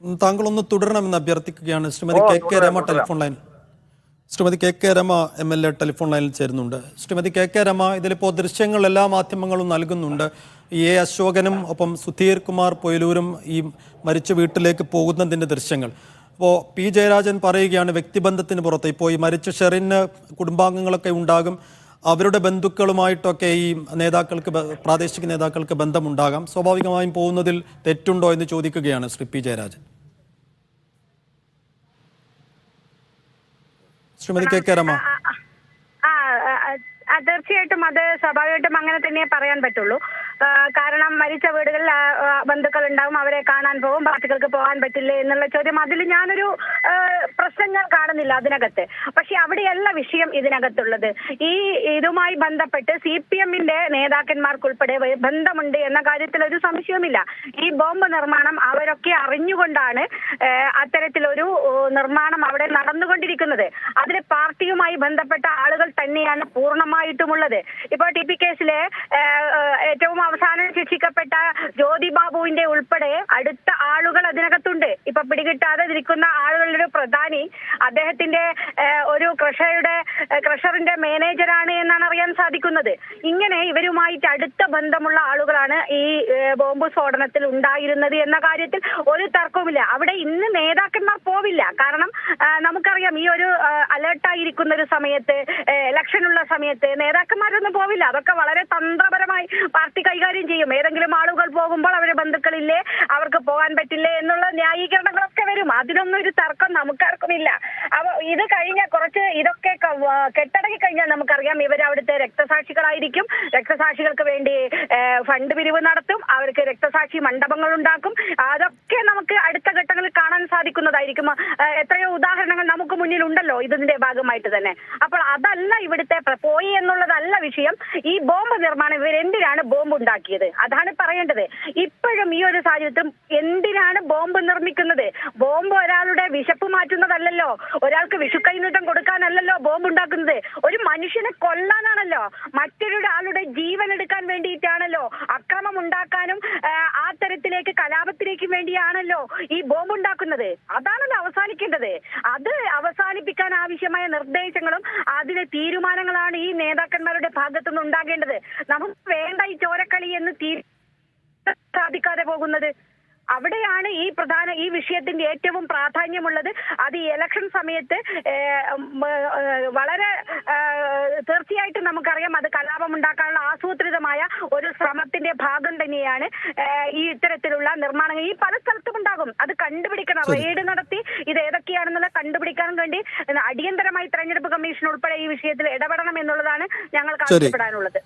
താങ്കളൊന്ന് തുടരണമെന്ന് അഭ്യർത്ഥിക്കുകയാണ്. Shrimati K K Rama telephone line Shrimati K K Rama MLA telephone ലൈനിൽ ചേരുന്നുണ്ട്. ശ്രീമതി കെ കെ രമ, ഇതിലിപ്പോൾ ദൃശ്യങ്ങൾ എല്ലാ മാധ്യമങ്ങളും നൽകുന്നുണ്ട്. A അശോകനും ഒപ്പം സുധീർ കുമാർ പൊയിലൂരും ഈ മരിച്ച വീട്ടിലേക്ക് പോകുന്നതിൻ്റെ ദൃശ്യങ്ങൾ. അപ്പോൾ P ജയരാജൻ പറയുകയാണ് വ്യക്തിബന്ധത്തിന് പുറത്ത് ഇപ്പോൾ ഈ മരിച്ച ഷെറിന് കുടുംബാംഗങ്ങളൊക്കെ ഉണ്ടാകും, അവരുടെ ബന്ധുക്കളുമായിട്ടൊക്കെ ഈ നേതാക്കൾക്ക്, പ്രാദേശിക നേതാക്കൾക്ക് ബന്ധമുണ്ടാകാം, സ്വാഭാവികമായും പോകുന്നതിൽ തെറ്റുണ്ടോ എന്ന് ചോദിക്കുകയാണ് Shri P Jayarajan. Shrimati K K Rama. തീർച്ചയായിട്ടും അത് സ്വാഭാവികമായിട്ടും അങ്ങനെ തന്നെ പറയാൻ പറ്റുള്ളൂ. കാരണം മരിച്ച വീടുകളിൽ ബന്ധുക്കൾ ഉണ്ടാവും, അവരെ കാണാൻ പോകും, പാർട്ടികൾക്ക് പോകാൻ പറ്റില്ലേ എന്നുള്ള ചോദ്യം, അതിൽ ഞാനൊരു പ്രശ്നങ്ങൾ കാണുന്നില്ല അതിനകത്ത്. പക്ഷെ അവിടെയല്ല വിഷയം ഇതിനകത്തുള്ളത്. ഈ ഇതുമായി ബന്ധപ്പെട്ട് CPM-ന്റെ നേതാക്കന്മാർക്കുൾപ്പെടെ ബന്ധമുണ്ട് എന്ന കാര്യത്തിൽ ഒരു സംശയവുമില്ല. ഈ ബോംബ് നിർമ്മാണം അവരൊക്കെ അറിഞ്ഞുകൊണ്ടാണ് അത്തരത്തിലൊരു നിർമ്മാണം അവിടെ നടന്നുകൊണ്ടിരിക്കുന്നത്. അതിന് പാർട്ടിയുമായി ബന്ധപ്പെട്ട ആളുകൾ തന്നെയാണ് പൂർണ്ണമായിട്ടുമുള്ളത്. ഇപ്പോൾ TP കേസിലെ ഏറ്റവും അവസാനം ശിക്ഷിക്കപ്പെട്ട ജ്യോതി ബാബുവിന്റെ ഉൾപ്പെടെ അടുത്ത ആളുകൾ അതിനകത്തുണ്ട്. ഇപ്പൊ പിടികിട്ടാതെ ഇരിക്കുന്ന ആളുകളുടെ ഒരു പ്രധാനി അദ്ദേഹത്തിന്റെ ഒരു ക്രഷറിന്റെ മാനേജറാണ് എന്നാണ് അറിയാൻ സാധിക്കുന്നത്. ഇങ്ങനെ ഇവരുമായിട്ട് അടുത്ത ബന്ധമുള്ള ആളുകളാണ് ഈ ബോംബ് സ്ഫോടനത്തിൽ ഉണ്ടായിരുന്നത് എന്ന കാര്യത്തിൽ ഒരു തർക്കവുമില്ല. അവിടെ ഇന്ന് നേതാക്കന്മാർ പോവില്ല. കാരണം നമുക്കറിയാം, ഈ ഒരു അലേർട്ടായിരിക്കുന്ന ഒരു സമയത്ത്, ഇലക്ഷനുള്ള സമയത്ത് നേതാക്കന്മാരൊന്നും പോവില്ല. അതൊക്കെ വളരെ തന്ത്രപരമായി പാർട്ടി കൈകാര്യം ചെയ്യും. ഏതെങ്കിലും ആളുകൾ പോകുമ്പോൾ അവരുടെ ബന്ധുക്കളില്ലേ, അവർക്ക് പോകാൻ പറ്റില്ലേ എന്നുള്ള ന്യായീകരണങ്ങളൊക്കെ വരും. അതിനൊന്നും ഒരു തർക്കം നമുക്കാർക്കുമില്ല. അപ്പൊ ഇത് കഴിഞ്ഞ കുറച്ച് ഇതൊക്കെ കെട്ടടങ്ങി കഴിഞ്ഞാൽ നമുക്കറിയാം ഇവർ അവിടുത്തെ രക്തസാക്ഷികളായിരിക്കും. രക്തസാക്ഷികൾക്ക് വേണ്ടി ഫണ്ട് പിരിവ് നടത്തും, അവർക്ക് രക്തസാക്ഷി മണ്ഡപങ്ങൾ ഉണ്ടാക്കും. അതൊക്കെ നമുക്ക് അടുത്ത ഘട്ടങ്ങളിൽ കാണാൻ സാധിക്കുന്നതായിരിക്കും. എത്രയോ ഉദാഹരണങ്ങൾ നമുക്ക് മുന്നിൽ ഉണ്ടല്ലോ ഇതിന്റെ ഭാഗമായിട്ട് തന്നെ. അപ്പോൾ അതല്ല ഇവിടുത്തെ പോയി എന്നുള്ളതല്ല വിഷയം. ഈ ബോംബ് നിർമ്മാണം, ഇവരെന്തിനാണ് ബോംബ് ഉണ്ടാക്കിയത്, അതാണ് പറയേണ്ടത്. ഇപ്പോഴും ഈ ഒരു സാഹചര്യത്തിൽ എന്തിനാണ് ബോംബ് നിർമ്മിക്കുന്നത്? ബോംബ് ഒരാളുടെ വിശപ്പ് മാറ്റുന്നതല്ലല്ലോ, ഒരാൾക്ക് വിഷുക്കൈനീട്ടം കൊടുക്കാനല്ലല്ലോ ബോംബ് ഉണ്ടാക്കുന്നത്. ഒരു മനുഷ്യനെ കൊല്ലാനാണല്ലോ, മറ്റൊരാളുടെ ജീവൻ എടുക്കാൻ വേണ്ടിയിട്ടാണല്ലോ, അക്രമം ഉണ്ടാക്കാനും ആ തരത്തിലേക്ക് കലാപത്തിലേക്കും വേണ്ടിയാണല്ലോ ഈ ബോംബ് ഉണ്ടാക്കുന്നത്. അതാണല്ലോ അവസാനിക്കേണ്ടത്. അത് അവസാനിപ്പിക്കാൻ ആവശ്യമായ നിർദ്ദേശങ്ങളും അതിലെ തീരുമാനങ്ങളാണ് ഈ നേതാക്കന്മാരുടെ ഭാഗത്തുനിന്ന് ഉണ്ടാകേണ്ടത്. നമുക്ക് വേണ്ട ഈ ചോരക്കളി എന്ന് സാധിക്കാതെ പോകുന്നത്. അവിടെയാണ് ഈ വിഷയത്തിന്റെ ഏറ്റവും പ്രാധാന്യമുള്ളത്. അത് ഈ ഇലക്ഷൻ സമയത്ത് വളരെ തീർച്ചയായിട്ടും നമുക്കറിയാം അത് കലാപമുണ്ടാക്കാനുള്ള ആസൂത്രിതമായ ഒരു ശ്രമത്തിന്റെ ഭാഗം തന്നെയാണ് ഈ ഇത്തരത്തിലുള്ള നിർമ്മാണങ്ങൾ. ഈ പല സ്ഥലത്തും ഉണ്ടാകും. അത് കണ്ടുപിടിക്കണം, റെയ്ഡ് നടത്തി ഇത് ഏതൊക്കെയാണെന്നുള്ള കണ്ടുപിടിക്കാൻ വേണ്ടി അടിയന്തരമായി തെരഞ്ഞെടുപ്പ് കമ്മീഷൻ ഉൾപ്പെടെ ഈ വിഷയത്തിൽ ഇടപെടണം എന്നുള്ളതാണ് ഞങ്ങൾക്ക് ആവശ്യപ്പെടാനുള്ളത്.